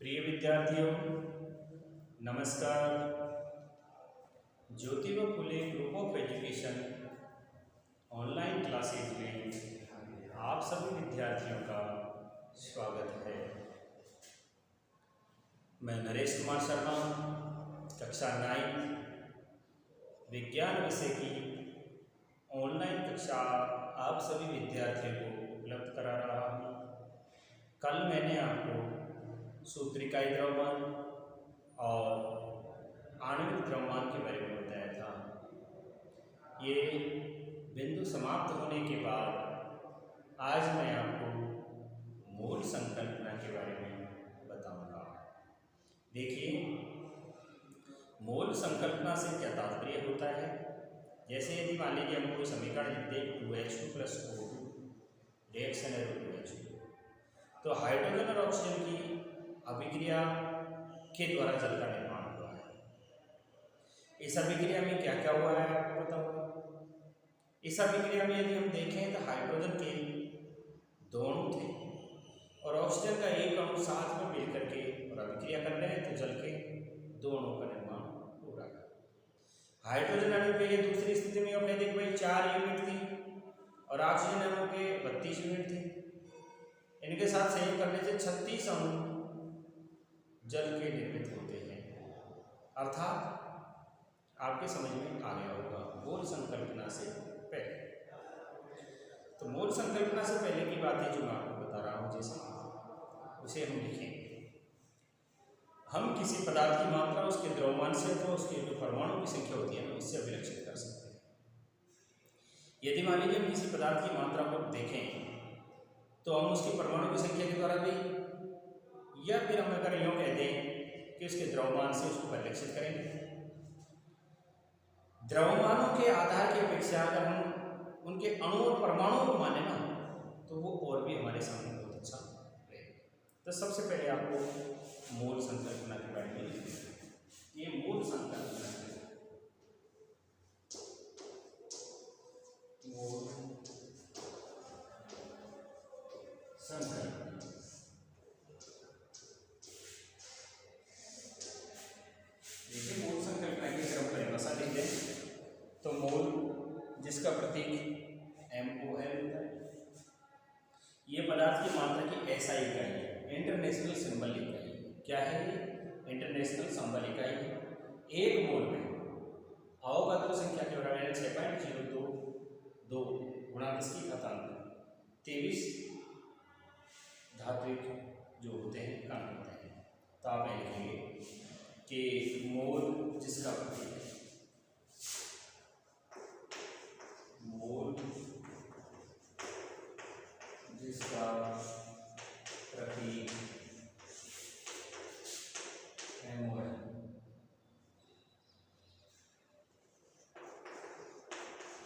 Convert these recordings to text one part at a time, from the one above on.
प्रिय विद्यार्थियों, नमस्कार। Jyotiba Phule group of education online classes में आप सभी विद्यार्थियों का स्वागत है। मैं नरेश कुमार शर्मा कक्षा 9 विज्ञान विषय की ऑनलाइन कक्षा आप सभी विद्यार्थियों को उपलब्ध करा रहा हूँ। कल मैंने आपको सूत्रिकाई द्रव्यमान और आणविक द्रव्यमान के बारे में बताया था। ये बिंदु समाप्त होने के बाद आज मैं आपको मूल संकल्पना के बारे में बताऊंगा। देखिए, मूल संकल्पना से क्या तात्पर्य होता है। जैसे यदि मान लीजिए हम कोई समीकरण लिखते हैं 2H2 + O2 रिएक्शन है 2H2, तो हाइड्रोजन और ऑक्सीजन की अभिक्रिया के द्वारा जल का निर्माण हुआ है। इस अभिक्रिया में क्या क्या हुआ है आपको पता होगा। इस अभिक्रिया में यदि हम देखें तो हाइड्रोजन के 2 अणु थे और ऑक्सीजन का 1 अणु साथ में मिलकर के और अभिक्रिया कर रहे हैं, तो जल के 2 अणुओं का निर्माण हो रहा है। हाइड्रोजन अणु के दूसरी स्थिति में अपने देख भाई 4 यूनिट थी और ऑक्सीजन अणु के 32 यूनिट थी। इनके साथ संयोग करने से 36 अणु जल के निर्मित होते हैं। अर्थात आपके समझ में आ गया होगा मूल संकल्पना से पहले। तो मूल संकल्पना से पहले की बातें जो मैं आपको बता रहा हूँ, जैसे उसे हम लिखेंगे। हम किसी पदार्थ की मात्रा उसके द्रव्यमान से तो उसके जो परमाणु की संख्या होती है ना, उससे अभिलक्षित कर सकते हैं। यदि मान लीजिए हम किसी पदार्थ की मात्रा को देखें तो हम उसकी परमाणु की संख्या के द्वारा भी, या फिर हम अगर यूँ कहते हैं कि उसके द्रव्यमान से उसको परिलक्षित करेंगे। द्रव्यमानों के आधार की अपेक्षा अगर हम उनके अणु और परमाणु को माने ना, तो वो और भी हमारे सामने बहुत अच्छा रहेगा। तो सबसे पहले आपको मूल संकल्पना के बारे में लिखना है। ये मूल संकल्पना है। मूल संकल्पना मूल संकल्पना की अगर हम परिभाषा लिख दें तो मूल, जिसका प्रतीक MOL होता है, ये पदार्थ की मात्रा की SI इकाई है, इंटरनेशनल सिंबल इकाई। क्या है ये? इंटरनेशनल सिंबल इकाई है। 1 मोल में अवगाद्रो संख्या के बराबर है 6.022 गुणा 10⁻23 धात्विक जो होते हैं कण होते हैं। तो आप लिखेंगे कि मोल जिसका प्रतीक है, मोल जिसका प्रतीक MOL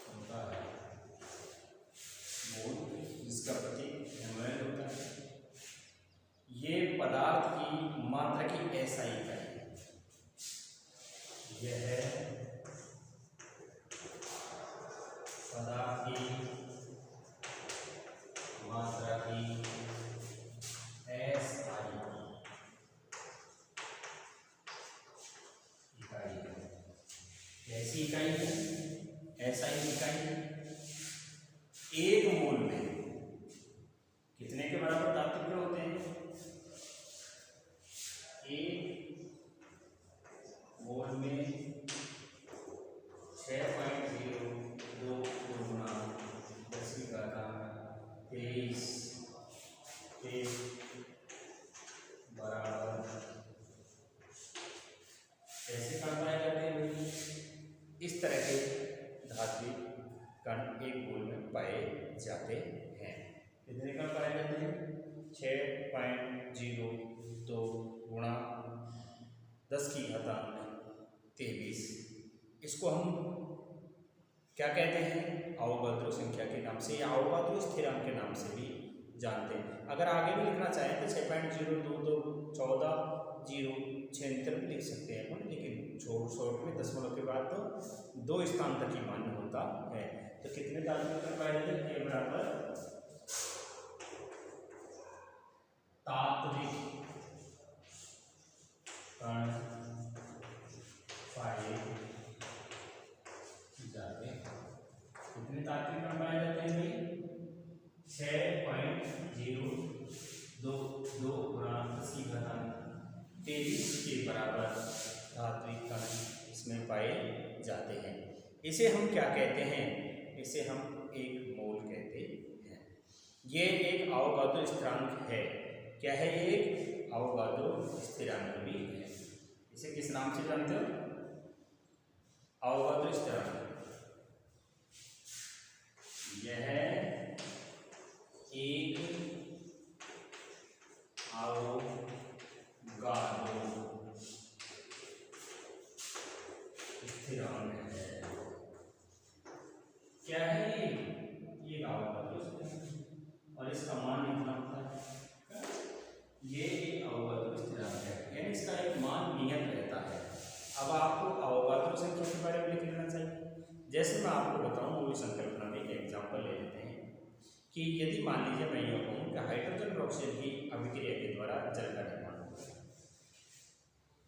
होता है, मोल जिसका प्रतीक MOL होता है, ये पदार्थ की मात्रा की SI इकाई है। यह है पदार्थ की मात्रा की SI इकाई है। कैसी इकाई है? SI इकाई। 1 मोल में कितने के बराबर धातु कण होते हैं? 1 मोल में 6.02 गुणा 10⁻23 के बराबर कैसे कण पाए जाते हैं भाई? इस तरह के धात्विक कण 1 मोल में पाए जाते हैं। कितने कण पाए जाते हैं? 6.02 गुणा 10⁻23। इसको हम क्या कहते हैं? अवगाद्रो संख्या के नाम से या अवगाद्रो स्थिरांक के नाम से भी जानते हैं। अगर आगे भी लिखना चाहें तो 6.022 14.076 भी लिख सकते हैं अपन, लेकिन शॉर्ट में दशमलव के बाद तो 2 स्थान तक ही मान्य होता है। तो कितने धात्विक पाए जाते हैं? के बराबर तात्विक 2 गुणा 10⁻23 के बराबर धात्विक कण इसमें पाए जाते हैं। इसे हम क्या कहते हैं? इसे हम एक मोल कहते हैं। ये एक अवोगाद्रो स्थिरांक है। क्या है? ये एक अवोगाद्रो स्थिरांक भी है। इसे किस नाम से जानते हो? अवोगाद्रो स्थिरांक। यह एक अवोगाद्रो स्थिरांक है। क्या है ये अवोगाद्रो स्थिरांक और इसका मान इतना होता है। ये एक अवोगाद्रो स्थिरांक है, यानी इसका एक मान नियत रहता है। अब आपको अवोगाद्रो संख्या के बारे में लिख लेना चाहिए। जैसे मैं आपको बताऊं, मूल संकल्पना में एक एग्जांपल ले लेते हैं कि यदि मान लीजिए मैं ये कहूँ कि हाइड्रोजन और ऑक्सीजन की अभिक्रिया के द्वारा जल का निर्माण होता है।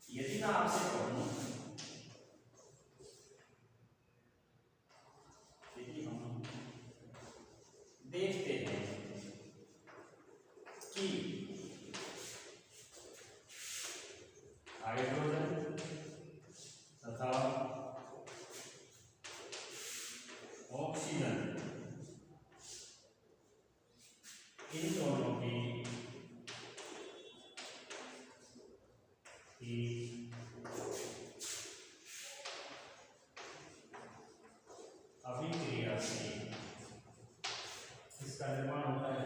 यदि मैं आपसे कहूँ, यदि हम देखते हैं कि हाइड्रोजन तथा ऑक्सीजन इन दोनों की अभिक्रिया से इसका निर्माण होता है,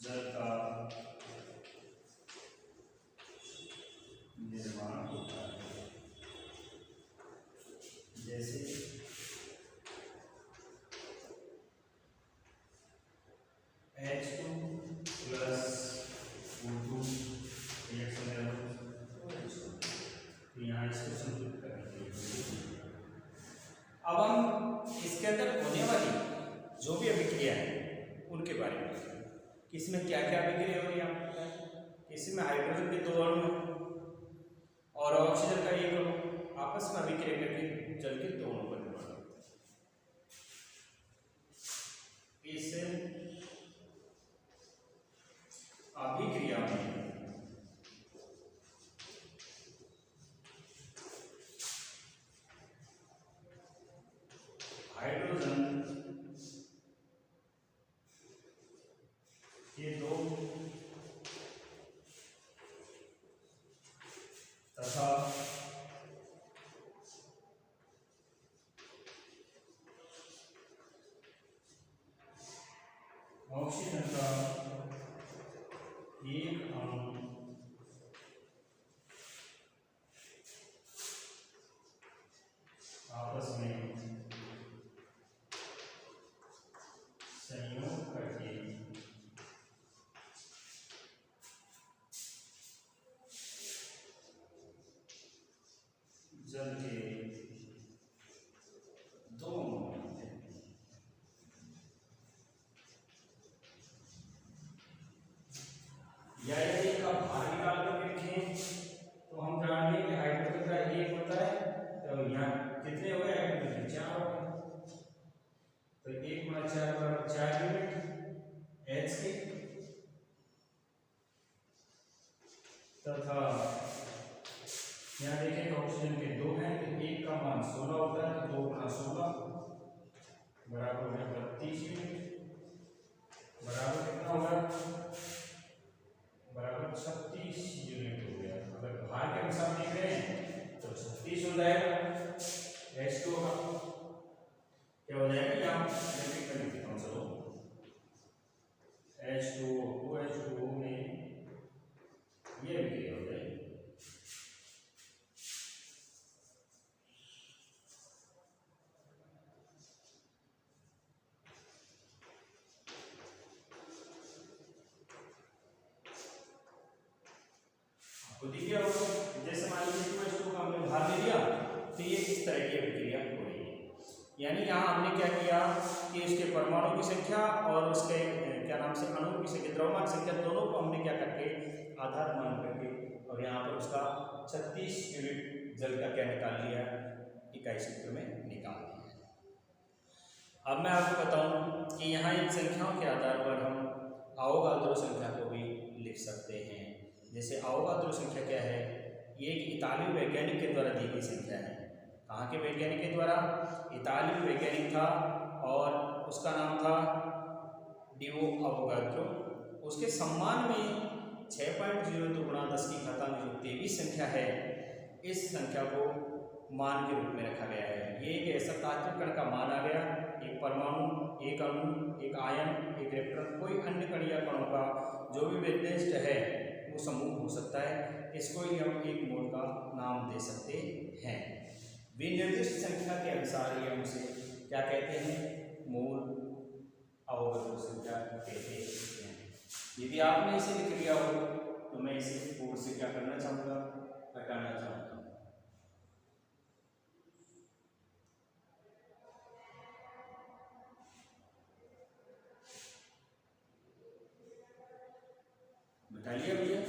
जल का निर्माण होता है। जैसे H2 प्लस O2 रिएक्शन है, तो यहाँ इसको संतुलित करने के लिए अब हम इसके अंदर होने वाली जो भी अभिक्रिया है उनके बारे में कि इसमें क्या क्या अभिक्रिया हो रही है। इसमें हाइड्रोजन के 2 अणु और ऑक्सीजन का 1 अणु आपस में अभिक्रिया करके जल के 2 अणु का निर्माण होता है। इस अभिक्रिया में हाइड्रोजन के 2 तथा ऑक्सीजन का 1 अणु आपस में संयोग करके जल के 2 अणु बनते हैं। या यदि इसका भार निकाल कर देखें तो हम जानेंगे कि हाइड्रोजन का 1 होता है, तो यहाँ कितने हो गए? हाइड्रोजन 4 हो गए, तो 1 × 4 = 4 यूनिट H के, तथा यहाँ देखें तो ऑक्सीजन के 2 हैं, तो 1 का मान 16 होता है, तो 2 × 16 बराबर है 32 यूनिट, बराबर कितना होगा? बराबर 36 यूनिट हो गया। अगर भार के अनुसार देख रहे हैं तो 36 हो जाएगा। H2 का क्या हो जाएगा? यहाँ इलेक्ट्रिक करंट लिखता हूँ, चलो H2O में ये अभिक्रिया हो जाएगी। आपको दिख गया होगा, जैसे मान लीजिए H2 का हमने भार ले लिया तो ये इस तरह की अभिक्रिया हो रही है। यानी यहाँ हमने क्या किया कि उसके परमाणु की संख्या और उसके क्या नाम से अणु की संख्या, द्रव्यमान संख्या, दोनों को हमने क्या करके आधार मान करके और यहाँ पर उसका 36 यूनिट जल का क्या निकाल लिया, इकाई सूत्र में निकाल दिया। अब मैं आपको बताऊं कि यहाँ इन संख्याओं के आधार पर हम अवोगाद्रो संख्या को भी लिख सकते हैं। जैसे अवोगाद्रो संख्या क्या है, ये एक इतालवी वैज्ञानिक के द्वारा दी गई संख्या है। कहाँ के वैज्ञानिक के द्वारा? इतालवी वैज्ञानिक था और उसका नाम था डिवो अवोगाद्रो। उसके सम्मान में 6.02 गुणा 10 की घातांक जो 23 संख्या है, इस संख्या को मान के रूप में रखा गया है। ये एक ऐसा तात्विक कण का मान आ गया, एक परमाणु, एक अणु, एक आयन, एक इलेक्ट्रॉन, कोई अन्य कण या कणों का जो भी विशिष्ट है वो समूह हो सकता है, इसको ही हम एक मोल का नाम दे सकते हैं। विनिर्दिष्ट संख्या के अनुसार ये हम उसे क्या कहते हैं? मोल अवोगाद्रो संख्या कहते हैं। यदि आपने इसे लिख लिया हो तो मैं इसे बोर्ड से क्या करना चाहूँगा? हटाना चाहूँगा। बता लिया भैया?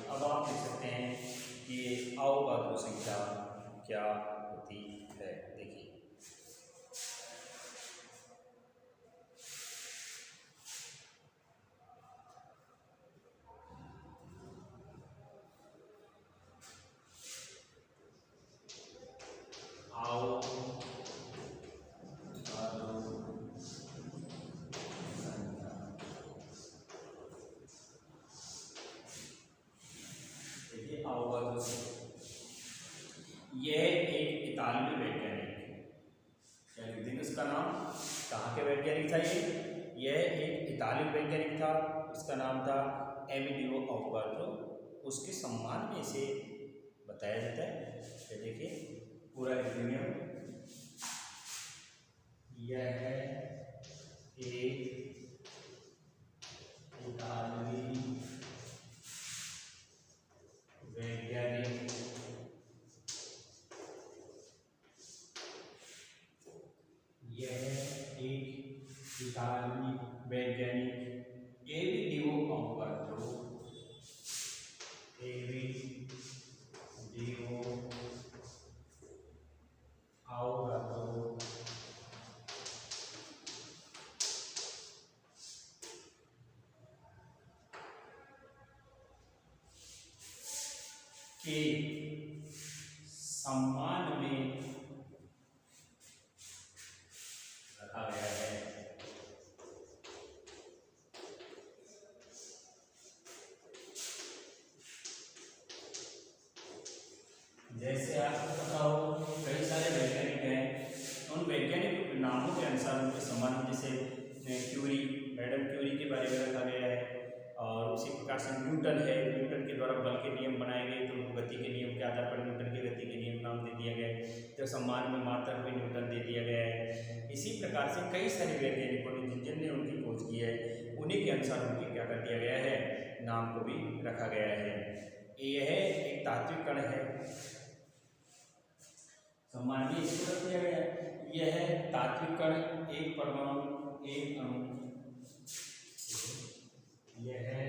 अब आप देख सकते हैं कि अवोगाद्रो संख्या क्या होती है। देखिए, यह एक इतालवी वैज्ञानिक, क्या लिख देंगे उसका नाम? कहाँ के वैज्ञानिक था ये? यह एक इतालवी वैज्ञानिक था, उसका नाम था एमिलियो अवोगाद्रो। उसके सम्मान में इसे बताया जाता है। तो देखिए पूरा लिख देंगे हम। यह है एक इतालवी वैज्ञानिक, यह एक इतालवी वैज्ञानिक एमिलियो अवोगाद्रो, एमिलियो अवोगाद्रो के सम्मान में रखा गया है। जैसे आपको पता हो कई सारे वैज्ञानिक हैं, उन वैज्ञानिक नामों के अनुसार उनके सम्मान, जैसे क्यूरी, मैडम क्यूरी के बारे में रखा गया है। और उसी प्रकार से न्यूटन है, न्यूटन के द्वारा बल के नियम बनाए गए तो उनको गति के नियम के आधार पर न्यूटन के गति के नियम नाम दे दिया गया है। तो सम्मान में मात्रक भी न्यूटन दे दिया गया है। इसी प्रकार से कई सारे वैज्ञानिकों ने जिनने उनकी खोज की है, उन्हीं के अनुसार उनके क्या कर दिया गया है, नाम को भी रखा गया है। यह एक तात्विक कण है, सम्मान भी इसको रख दिया गया है। यह है तात्विक कण, एक परमाणु, एक अणु। यह है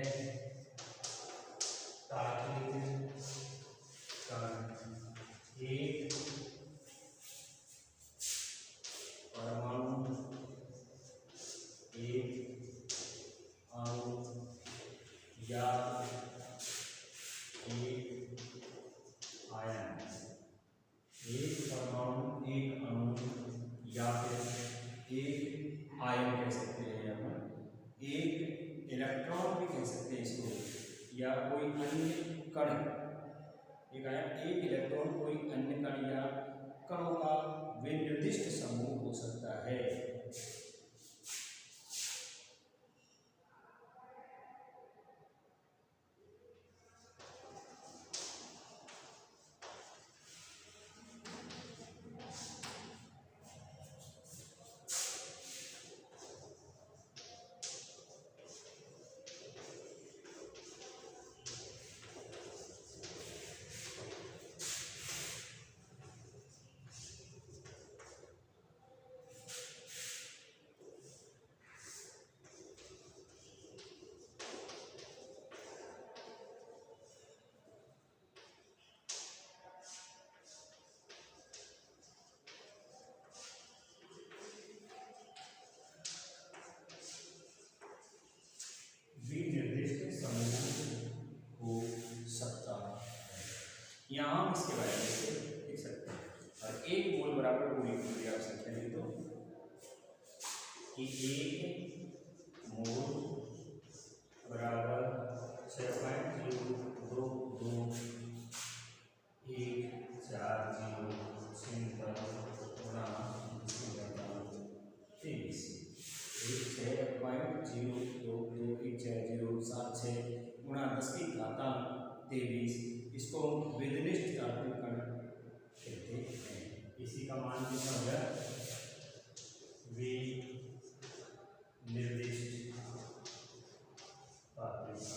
तात्विक कण, एक परमाणु, एक अणु या एक आयन। एक परमाणु, एक अणु या फिर एक आयन कह सकते हैं हम, एक इलेक्ट्रॉन भी कह सकते हैं इसको, या कोई अन्य कण। एक आयन, एक इलेक्ट्रॉन, कोई अन्य कण या कणों का विनिर्दिष्ट समूह हो सकता है। मास के बारे में लिख सकते हैं। और एक मोल बराबर पूरी पूरी आप संख्या लिख दो कि एक मोल बराबर 6.02223। इसको विनिर्दिष्ट तात्विक कण कहते हैं। इसी का मान कितना हो गया? विनिर्दिष्ट तात्विक कण।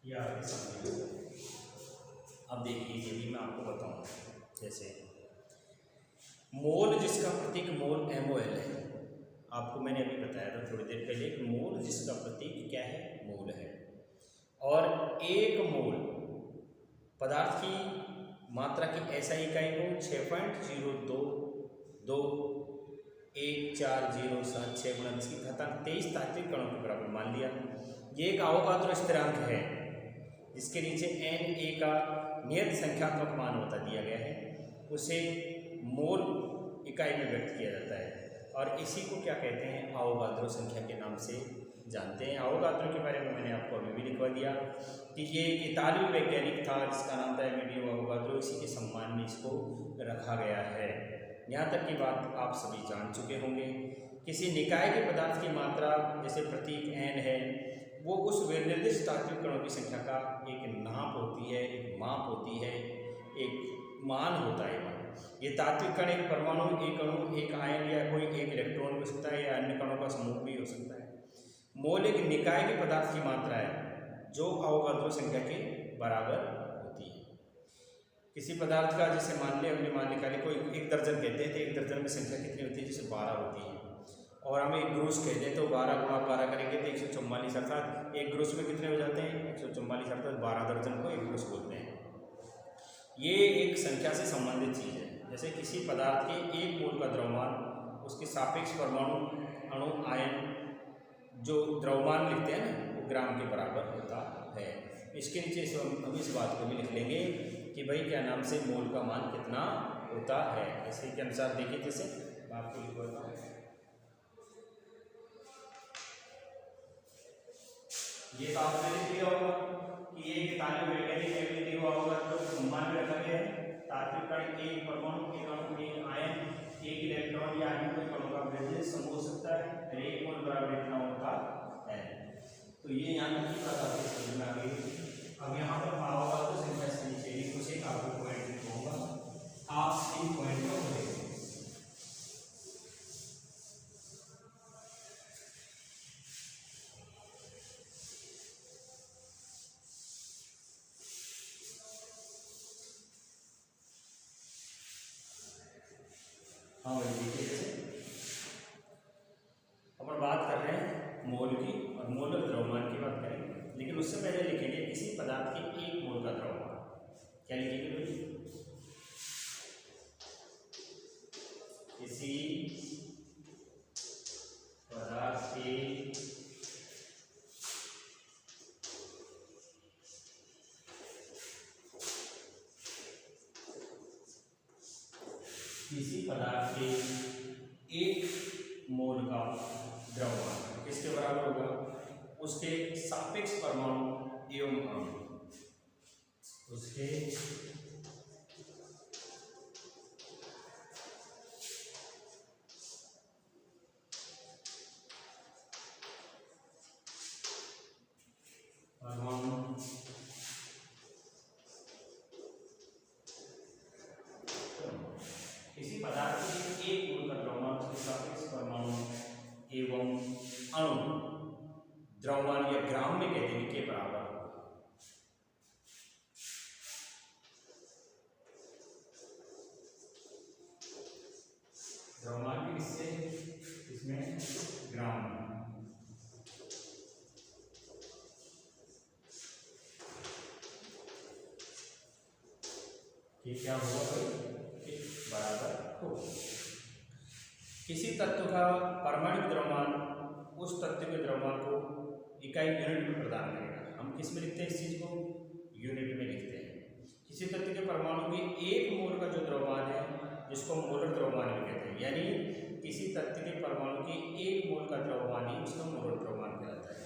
या अब देखिए ये भी मैं आपको बताऊं, जैसे मोल जिसका प्रतीक मोल MOL है, आपको मैंने अभी बताया था थोड़ी देर पहले कि मोल जिसका प्रतीक क्या है? मोल है। और एक मोल पदार्थ की मात्रा की SI इकाई को 6.0221407 गुणा 10⁻23 तात्विक कणों के बराबर मान लिया। ये एक अवोगाद्रो स्थिरांक है जिसके नीचे Na का नियत संख्यात्मक मान बता दिया गया है, उसे मोल इकाई में व्यक्त किया जाता है और इसी को क्या कहते हैं? अवोगाद्रो संख्या के नाम से जानते हैं। अवोगाद्रो के बारे में मैंने आपको अभी भी लिखवा दिया कि ये एक इतालवी वैज्ञानिक था जिसका नाम था एमिलियो अवोगाद्रो। इसी के सम्मान में इसको रखा गया है। यहाँ तक की बात आप सभी जान चुके होंगे। किसी निकाय के पदार्थ की मात्रा जैसे प्रतीक n है, वो उस विनिर्दिष्ट तात्विक कणों की संख्या का एक नाप होती है, एक माप होती है, एक मान होता है। ये तात्विक कण एक परमाणु, एक अणु, एक आयन या कोई एक इलेक्ट्रॉन हो सकता है या अन्य कणों का समूह भी हो सकता है। मोल एक निकाय के पदार्थ की मात्रा है जो अवोगाद्रो संख्या के बराबर होती है। किसी पदार्थ का जैसे मान लिया, हमने मान निकाले कोई 1 दर्जन कहते हैं तो 1 दर्जन में संख्या कितनी होती है? जैसे 12 होती है। और हम एक ग्रूस कहते हैं तो 12 गुणा 12 करेंगे तो 144 अर्थात एक ग्रूस में कितने हो जाते हैं? 144 अर्थात 12 दर्जन को एक ग्रूस बोलते हैं। ये एक संख्या से संबंधित चीज़ है। जैसे किसी पदार्थ के 1 मोल का द्रव्यमान उसके सापेक्ष परमाणु, अणु, आयन जो द्रव्यमान लिखते हैं ना, वो ग्राम के बराबर होता है। इसके नीचे हम इस बात को भी लिख लेंगे कि भाई क्या नाम से मोल का मान कितना होता है। इसी के अनुसार देखिए, जैसे मैं आपको लिख देता हूँ, ये तो आपने लिख दिया होगा कि ये इतालवी वैज्ञानिक एमिलियो अवोगाद्रो के सम्मान में रखा गया है। तात्विक कण एक परमाणु, एक अणु, एक आयन, एक इलेक्ट्रॉन या अन्य कोई कणों का विनिर्दिष्ट समूह हो सकता है। एक मोल बराबर इतना होता है। तो ये यहाँ तक की बात आपको समझ में आ गई। अब यहाँ पर अवोगाद्रो संख्या से नीचे भी कुछ एक आपको पॉइंट लिखूंगा, आप इन पॉइंट को देखिए। हाँ देखिए, अपन बात कर रहे हैं मोल की और मोलर द्रव्यमान की बात करेंगे, लेकिन उससे पहले लिखेंगे किसी पदार्थ के 1 मोल का द्रव्यमान। क्या लिखेंगे भाई? किसी पदार्थ के 1 मोल का द्रव्यमान किसके बराबर होगा? उसके सापेक्ष परमाणु एवं अणु, उसके परमाणु किसी पदार्थ के 1 मोल का द्रव्यमान उसके सापेक्ष परमाणु एवं अणु द्रव्यमान या ग्राम में कहते हैं के बराबर। द्रव्यमान के किससे? इसमें ग्राम में। ये क्या होगा भाई? बराबर हो। किसी तत्व का परमाणु द्रव्यमान उस तत्व के द्रव्यमान को इकाई यूनिट में प्रदान करेगा। हम किस में लिखते हैं इस चीज़ को? यूनिट में लिखते हैं। किसी तत्व के परमाणु के 1 मोल का जो द्रव्यमान है जिसको मोलर द्रव्यमान भी कहते हैं, यानी किसी तत्व के परमाणु के 1 मोल का द्रव्यमान ही उसका मोलर द्रव्यमान कहलाता है।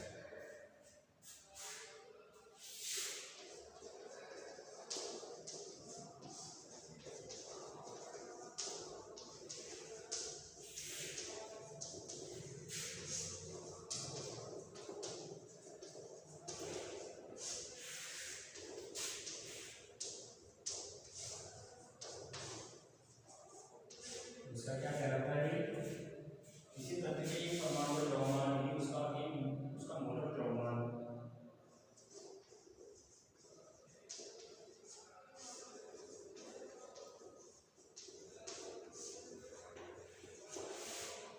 उसका क्या कहलाता है? किसी तत्व के एक परमाणु का द्रव्यमान ही उसका मोलर द्रव्यमान।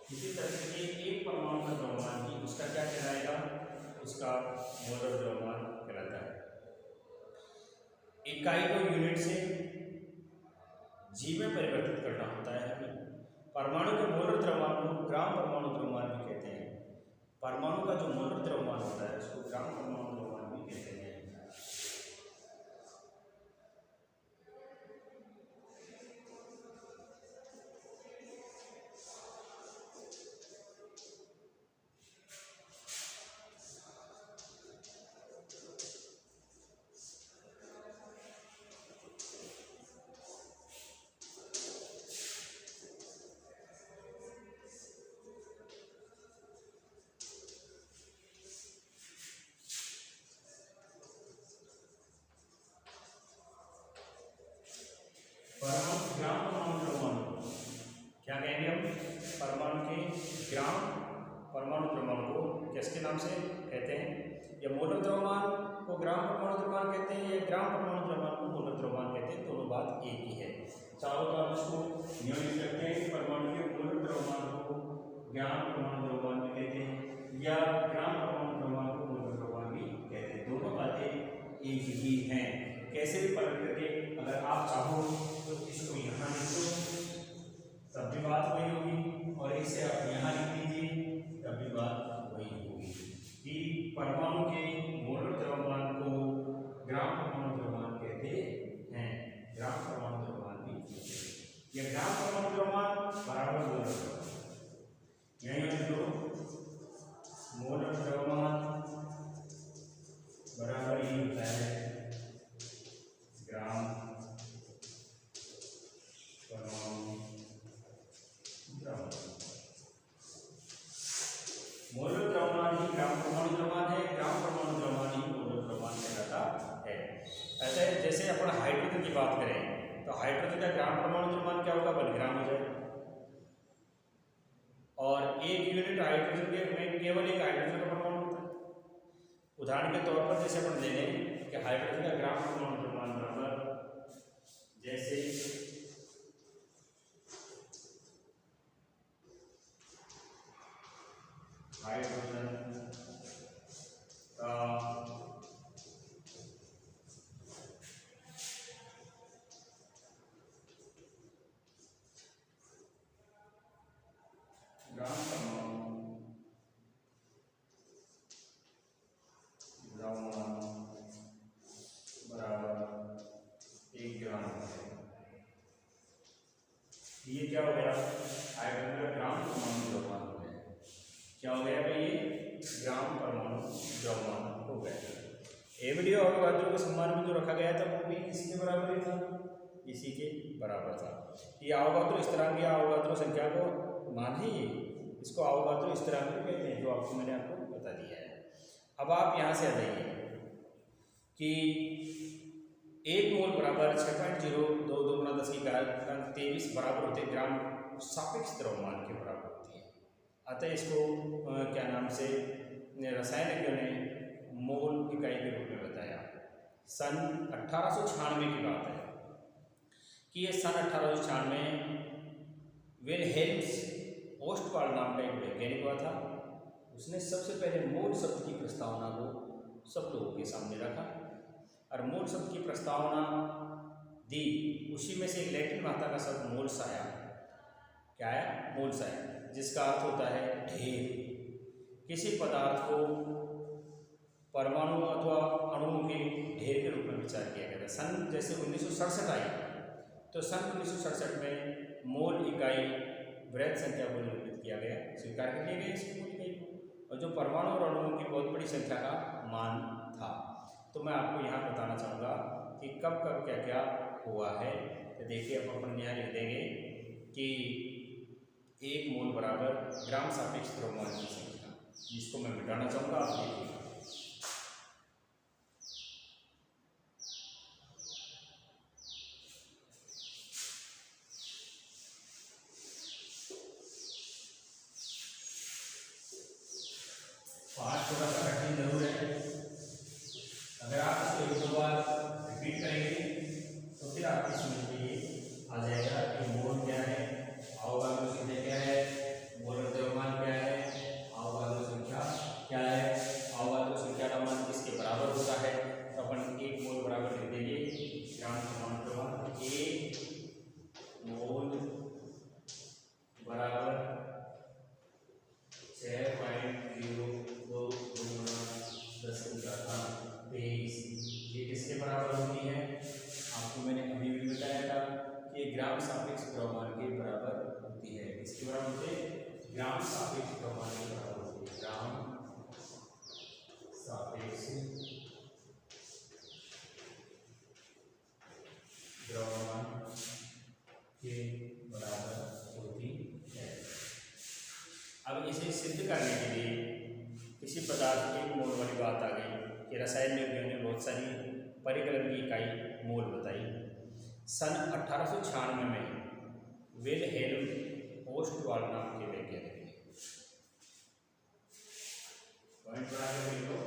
किसी तत्व के एक परमाणु का द्रव्यमान ही उसका क्या कहलाएगा? उसका मोलर द्रव्यमान कहलाता है। इकाई को यूनिट से जी में परिवर्तित करना होता है हमें। परमाणु के मोलर द्रव्यमान को ग्राम परमाणु द्रव्यमान भी कहते हैं। परमाणु का जो मोलर द्रव्यमान होता है उसको ग्राम परमाणु द्रव्यमान भी कहते हैं। ग्राम परमाणु द्रव्यमान क्या कहेंगे हम? परमाणु के ग्राम परमाणु द्रव्यमान को किसके नाम से कहते हैं? या मोलर द्रव्यमान को ग्राम परमाणु द्रव्यमान कहते हैं, या ग्राम परमाणु द्रव्यमान को मोलर द्रव्यमान कहते हैं। दोनों बात एक ही है। चारों का इसको नियमित करते हैं कि परमाणु के मोलर द्रव्यमान को ग्राम परमाणु द्रव्यमान भी कहते हैं, या ग्राम परमाणु द्रव्यमान को मोलर द्रव्यमान भी कहते हैं। दोनों बातें एक ही हैं। कैसे भी पलट करके अगर आप चाहो तो इसको यहाँ लिख दो, तब भी बात वही होगी, और इसे आप यहाँ लिख दीजिए, तब भी बात वही होगी कि परमाणु के मोलर द्रव्यमान को ग्राम परमाणु द्रव्यमान कहते हैं। ग्राम परमाणु द्रव्यमान भी कहते हैं। यह ग्राम परमाणु द्रव्यमान बराबर मोलर द्रव्यमान, यही लिख दो, मोलर द्रव्यमान बराबर ही होता है ग्राम परमाणु द्रव्यमान। मोलर द्रव्यमान ही ग्राम परमाणु द्रव्यमान है, ग्राम परमाणु द्रव्यमान ही मोलर द्रव्यमान कहलाता है। ऐसे जैसे अपन हाइड्रोजन की बात करें तो हाइड्रोजन का ग्राम परमाणु द्रव्यमान क्या होगा? 1 ग्राम हो जाएगा। और 1 यूनिट हाइड्रोजन के में केवल एक हाइड्रोजन का परमाणु होता है। उदाहरण के तौर पर जैसे अपन ले लें कि हाइड्रोजन का ग्राम परमाणु द्रव्यमान बराबर, जैसे हाइड्रोजन का ग्राम परमाणु द्रव्यमान बराबर 1 ग्राम है। ये क्या हो गया? हाइड्रोजन का ग्राम परमाणु द्रव्यमान हो गया। क्या हो गया भाई? ये ग्राम परमाणु द्रव्यमान हो गया। एवरेज अवोगाद्रो के सम्मान में जो रखा गया था वो भी किसी के बराबर ही था, इसी के बराबर था। ये अवोगाद्रो स्थिरांक या अवोगाद्रो संख्या को मान ही इसको अवोगाद्रो स्थिरांक भी कहते हैं, जो आपको मैंने आपको बता दिया है। अब आप यहाँ से आ जाइए कि 1 मोल बराबर 6.022 × 10⁻23 बराबर होते ग्राम सापेक्ष द्रव्यमान के बराबर होती है। अतः इसको क्या नाम से रसायनज्ञों ने मोल इकाई के रूप में बताया। सन 1896 की बात है कि ये सन 1896 विलहेल्म्स ओस्टवाल्ड नाम का एक वैज्ञानिक हुआ था। उसने सबसे पहले मोल शब्द की प्रस्तावना को सब लोगों के सामने रखा और मोल शब्द की प्रस्तावना दी। उसी में से एक लैटिन भाषा का शब्द मोल्स आया। क्या है? मोल्स आया, जिसका अर्थ होता है ढेर। किसी पदार्थ को परमाणु अथवा अणुओं के ढेर के रूप में विचार किया गया था। सन जैसे 1967 आई तो सन 1967 में मोल इकाई वृहत संख्या को निरूपित किया गया, स्वीकार कर लिया गया इसकी मोल इकाई को, और जो परमाणु और अणुओं की बहुत बड़ी संख्या का मान था। तो मैं आपको यहाँ बताना चाहूँगा कि कब कब क्या क्या हुआ है। तो देखिए अब अपन यहाँ लिख देंगे कि 1 मोल बराबर ग्राम सापेक्ष द्रव्यमान की संख्या, जिसको मैं मिटाना चाहूँगा, आप देखिएगा। पाठ थोड़ा सा कठिन जरूर है, अगर आप इसको एक दो बार रिपीट करेंगे तो फिर आपकी समझ में ये आ जाएगा कि मोल क्या है, अवगाद्रो संख्या क्या है, मोलर द्रव्यमान क्या है, अवगाद्रो संख्या क्या है, अवगाद्रो संख्या का मान किसके बराबर होता है। तो अपन 1 मोल बराबर लिख देंगे ग्राम परमाणु द्रव्यमान, 1 मोल बराबर 6.02 ये किसके बराबर होती है। आपको मैंने अभी भी बताया था कि ये ग्राम सापेक्ष द्रव्यमान के बराबर होती है। किसके बराबर होती है, ग्राम सापेक्ष द्रव्यमान के बराबर होती है, ग्राम सापेक्ष द्रव्यमान के बराबर होती है। अब इसे सिद्ध करने के लिए किसी पदार्थ की 1 मोल वाली बात आ गई कि रसायन विज्ञान ने बहुत सारी परिकलन की इकाई मोल बताई। सन 1896 में विल्हेल्म ओस्टवाल्ड नाम के वैज्ञानिक ने सन 1896 में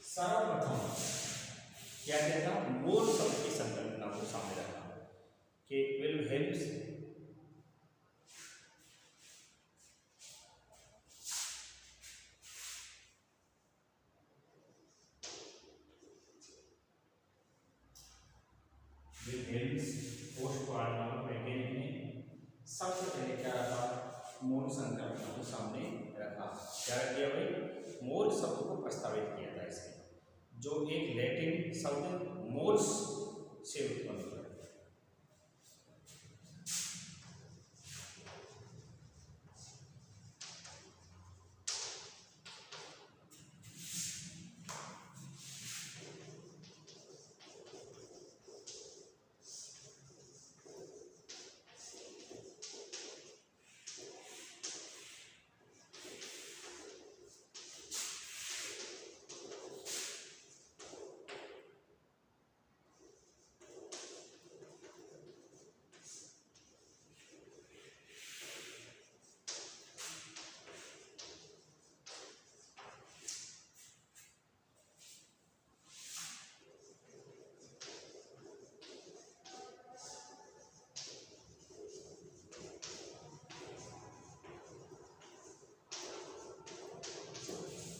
सर्वप्रथम क्या कहता, मोल शब्द की संकल्पना को सामने रखा कि विल्हेल्म ओस्टवाल्ड नामक वैज्ञानिक ने सबसे पहले क्या रखा, मोल संकल्पना को सामने रखा। क्या किया भाई, मोल शब्द को प्रस्तावित किया था इसमें, जो एक लैटिन शब्द मोल्स से उत्पन्न हुआ है।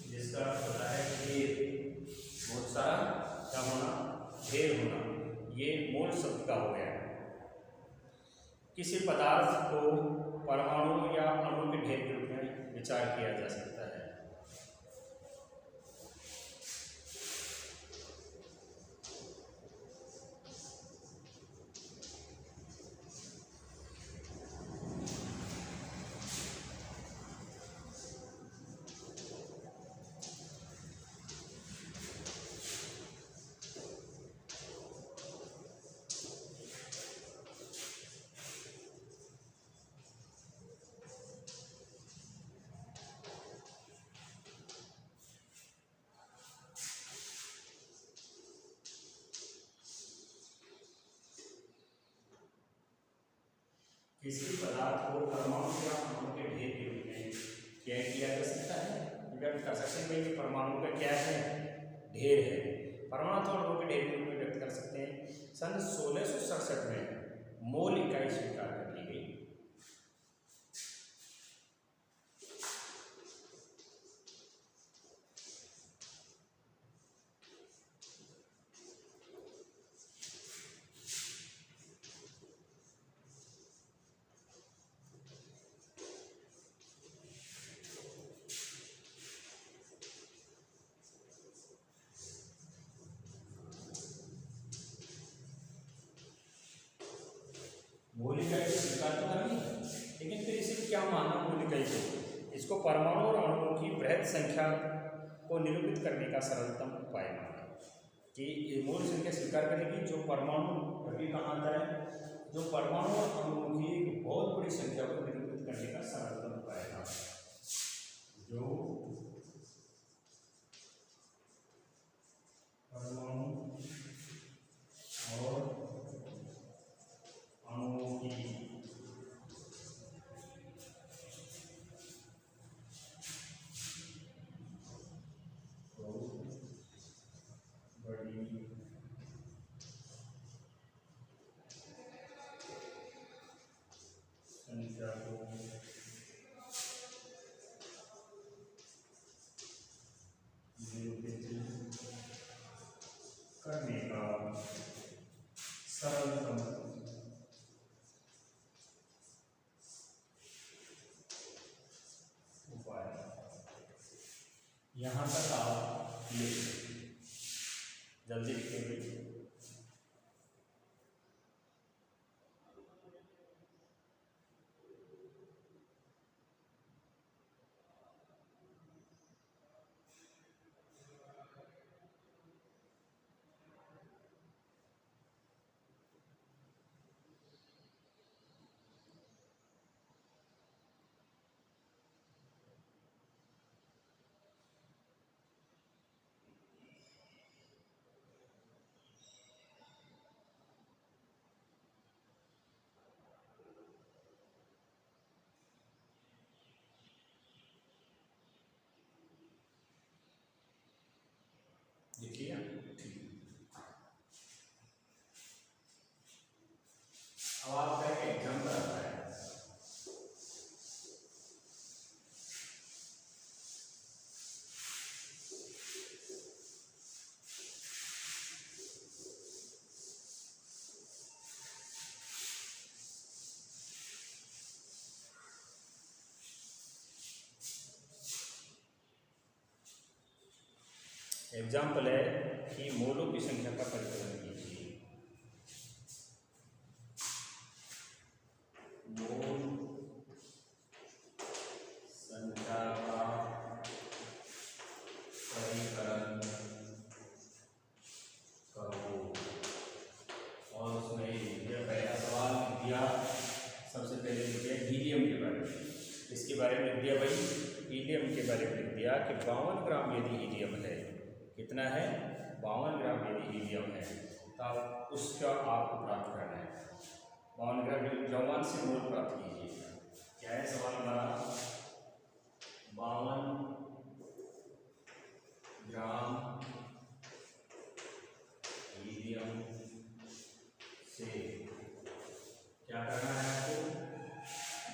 जिसका होता है ढेर, बहुत सारा क्या होना, ढेर होना, ये मोल शब्द का हो गया। किसी पदार्थ को परमाणु या अणु के ढेर के रूप में विचार किया जा सकता है। किसी पदार्थ को परमाणु या अणु के ढेर के रूप में क्या किया जा सकता है, व्यक्त कर सकते हैं कि परमाणु का क्या है, ढेर है। परमाणु के ढेर के रूप में व्यक्त कर सकते हैं। सन 1667 में मोल इकाई स्वीकार कर ली गई। मोल इकाई को स्वीकार तो कर ली, लेकिन फिर इसे क्या माना मोल इकाई को? इसको परमाणु और अणुओं की बृहद संख्या को निरूपित करने का सरलतम उपाय माना कि ये मोल संख्या स्वीकार करेगी जो परमाणु, अभी कहाँ आता है, जो परमाणु और अणुओं की एक बहुत बड़ी संख्या को निरूपित करने का सरलतम उपाय था, जो परमाणु और अणुओं की बड़ी संख्या को निरूपित करने का सरलतम उपाय। यहाँ तक आप लिख जल्दी लिखेंगे। देखिए अब आपका एक एग्जाम्पल आता है। एग्जाम्पल है कि मोलों की संख्या का परिकलन कीजिए। मोल संख्या का परिकलन करो। और उसमें ये पहला सवाल लिख दिया, सबसे पहले लिख दिया हीलियम के बारे में। इसके बारे में लिख दिया भाई, हीलियम के बारे में लिख दिया कि 52 ग्राम यदि हीलियम है, कितना है, 52 ग्राम यदि हीलियम है, तब उसका आपको प्राप्त करना है 52 ग्राम द्रव्यमान से मोल प्राप्त कीजिए। क्या है सवाल हमारा, 52 ग्राम हीलियम से क्या करना है आपको,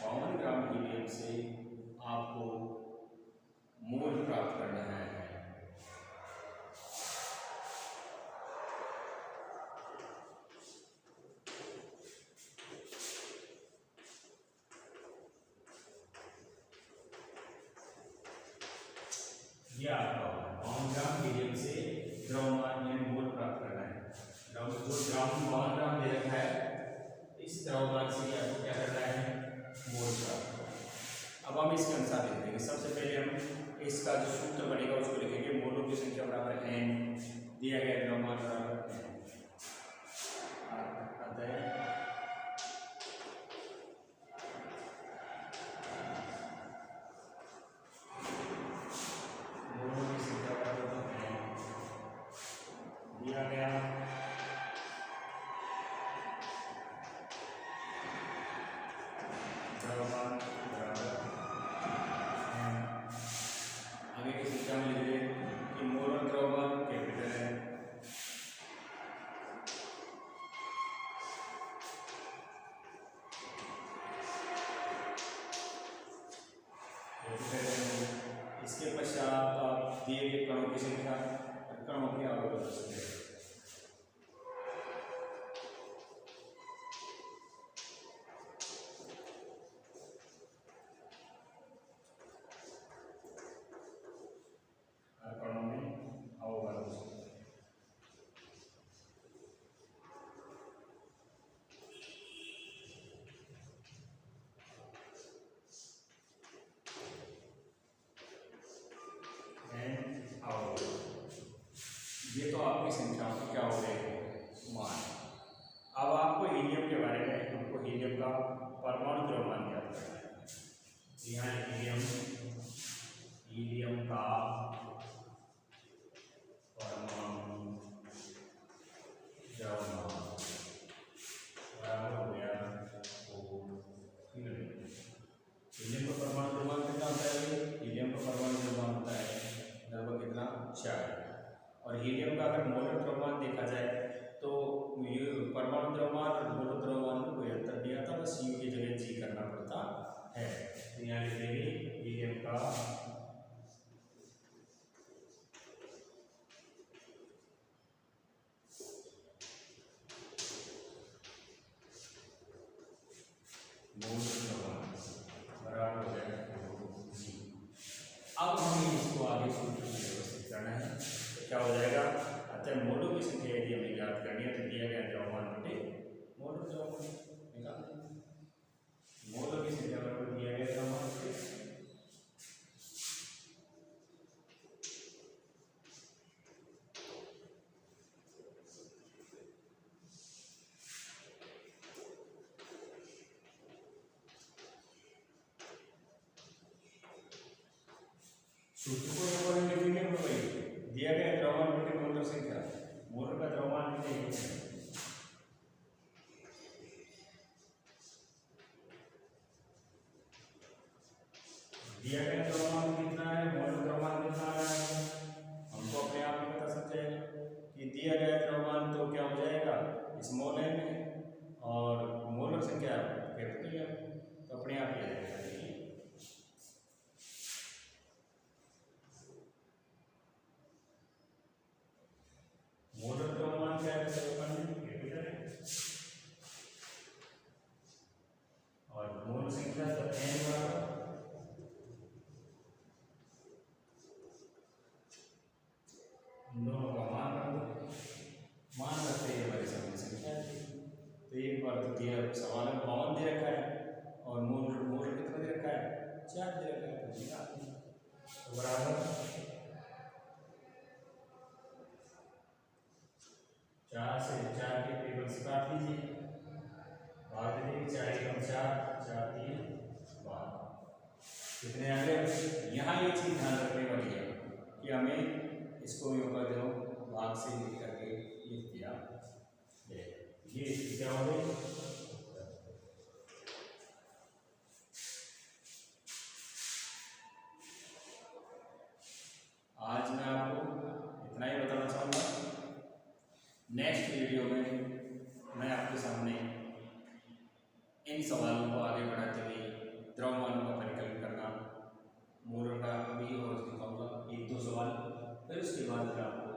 52 ग्राम हीलियम से आपको मोल प्राप्त करना है। ये आपका 52 ग्राम हीलियम से द्रव्यमान में मोल प्राप्त करना है। जो ग्राम 52 ग्राम दे रखा है, इस द्रव्यमान से आपको क्या करना है, मोल प्राप्त करना है। अब हम इसके अनुसार लिख देंगे। सबसे पहले हम इसका जो सूत्र बनेगा उसको लिखेंगे, मोलों की संख्या बराबर n, दिया गया द्रव्यमान बराबर दिया गया द्रव्यमान बराबर n। की संख्या, कणों की आवर्त संख्या। कणों में आवर्त संख्या। ये तो आपकी संख्याओं की क्या हो गए मान। अब आपको हीलियम के बारे में, हमको हीलियम का परमाणु द्रव्यमान ज्ञात करना है। यहाँ हीलियम का परमाणु द्रव्यमान बराबर हो गया हीलियम का परमाणु द्रव्यमान कितना होता है? हीलियम का परमाणु द्रव्यमान होता है लगभग कितना 4। और हीलियम का अगर मोलर द्रव्यमान देखा जाए तो ये परमाणु द्रव्यमान और मोलर द्रव्यमान में कोई अंतर नहीं आता, बस यू की जगह जी करना पड़ता है। तो यहाँ लिखेंगे हीलियम का मोलर द्रव्यमान बराबर हो जाएगा जी। अब हमें इसको आगे सूत्र में व्यवस्थित करना है, तो क्या हो जाएगा? अतः मोलों की संख्या यदि हमें ज्ञात करनी है तो दिया गया द्रव्यमान बटे मोलर द्रव्यमान निकाल देंगे। मोलों की संख्या बराबर दिया गया द्रव्यमान बटे सूत्र को एक बार लिखेंगे हम भाई, दिया गया द्रव्यमान बटे मोलर संख्या, मोलर का द्रव्यमान कितना है? दिया गया द्रव्यमान कितना है, मोलर द्रव्यमान कितना है, हमको अपने आप ही पता चल जाएगा कि दिया गया द्रव्यमान तो क्या हो जाएगा स्मॉल m है और मोलर संख्या कैपिटल M, तो अपने आप ही आ जाएगा। मोलर द्रव्यमान क्या है? कैपिटल है और मोल संख्या तो n बराबर दोनों का मान रख दो, मान रखते हैं हमारी सभी संख्या। तो एक बार तो दिया सवाल में 52 दे रखा है और मोल कितना दे रखा है? 4 दे रखा है, तो निकाल देंगे। तो बराबर 4 से 4 के टेबल से काट लीजिए, भाग दीजिए 4 एकम 4, 4 3 12 कितने आ गए? यहाँ ये चीज़ ध्यान रखने वाली है कि हमें इसको यूँ कर दो भाग से लिख करके लिख दिया, ये क्या हो गई? आज मैं आपको इतना ही बताना चाहूँगा। नेक्स्ट वीडियो में मैं आपके सामने इन सवालों को आगे बढ़ाते हुए द्रव्यमानों का परिकलन करना, मोलर का भी और दिखाऊंगा 1-2 सवाल, फिर उसके बाद मैं आपको